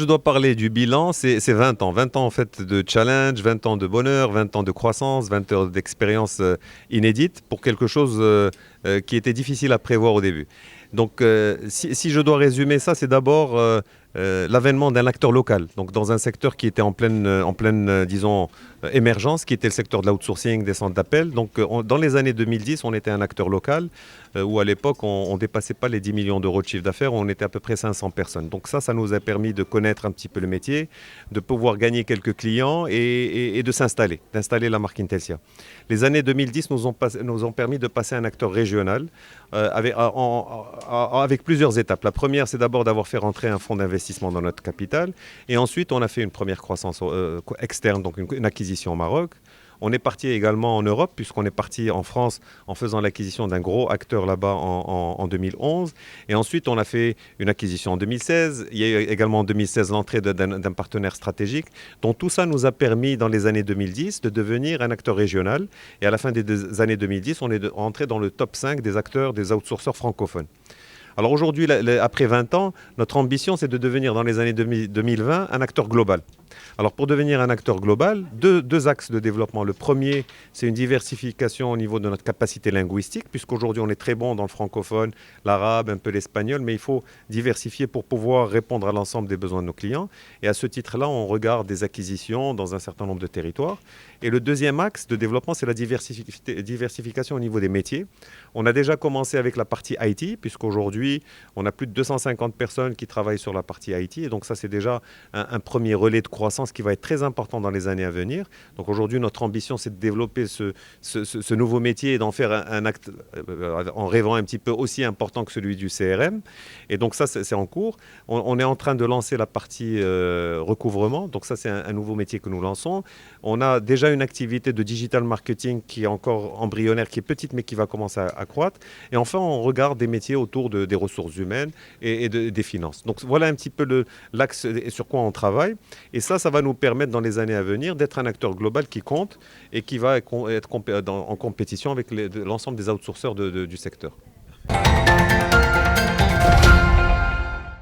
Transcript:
je dois parler du bilan, c'est 20 ans. 20 ans en fait de challenge, 20 ans de bonheur, 20 ans de croissance, 20 ans d'expérience inédite pour quelque chose qui était difficile à prévoir au début. Donc si je dois résumer ça, c'est d'abord l'avènement d'un acteur local, donc dans un secteur qui était en pleine disons, émergence, qui était le secteur de l'outsourcing, des centres d'appel. Donc dans les années 2010, on était un acteur local où à l'époque, on ne dépassait pas les 10 millions d'euros de chiffre d'affaires, on était à peu près 500 personnes. Donc ça nous a permis de connaître un petit peu le métier, de pouvoir gagner quelques clients et de d'installer la marque Intelsia. Les années 2010 nous ont permis de passer à un acteur régional avec plusieurs étapes. La première, c'est d'abord d'avoir fait rentrer un fonds d'investissement dans notre capital. Et ensuite, on a fait une première croissance externe, donc une acquisition au Maroc. On est parti également en Europe, puisqu'on est parti en France en faisant l'acquisition d'un gros acteur là-bas en 2011. Et ensuite, on a fait une acquisition en 2016. Il y a eu également en 2016 l'entrée d'un partenaire stratégique. Donc tout ça nous a permis, dans les années 2010, de devenir un acteur régional. Et à la fin des années 2010, on est entré dans le top 5 des acteurs, des outsourceurs francophones. Alors aujourd'hui, après 20 ans, notre ambition, c'est de devenir dans les années 2020 un acteur global. Alors pour devenir un acteur global, deux axes de développement. Le premier, c'est une diversification au niveau de notre capacité linguistique, puisqu'aujourd'hui on est très bon dans le francophone, l'arabe, un peu l'espagnol, mais il faut diversifier pour pouvoir répondre à l'ensemble des besoins de nos clients. Et à ce titre-là, on regarde des acquisitions dans un certain nombre de territoires. Et le deuxième axe de développement, c'est la diversification au niveau des métiers. On a déjà commencé avec la partie IT, puisqu'aujourd'hui, on a plus de 250 personnes qui travaillent sur la partie IT. Et donc ça, c'est déjà un premier relais de croissance qui va être très important dans les années à venir. Donc aujourd'hui, notre ambition, c'est de développer ce nouveau métier et d'en faire un acte en rêvant un petit peu aussi important que celui du CRM. Et donc ça, c'est en cours. On est en train de lancer la partie recouvrement. Donc ça, c'est un nouveau métier que nous lançons. On a déjà une activité de digital marketing qui est encore embryonnaire, qui est petite, mais qui va commencer à croître. Et enfin, on regarde des métiers autour des ressources humaines et des finances. Donc voilà un petit peu l'axe sur quoi on travaille. Et ça va nous permettre dans les années à venir d'être un acteur global qui compte et qui va être en compétition avec l'ensemble des outsourceurs du secteur.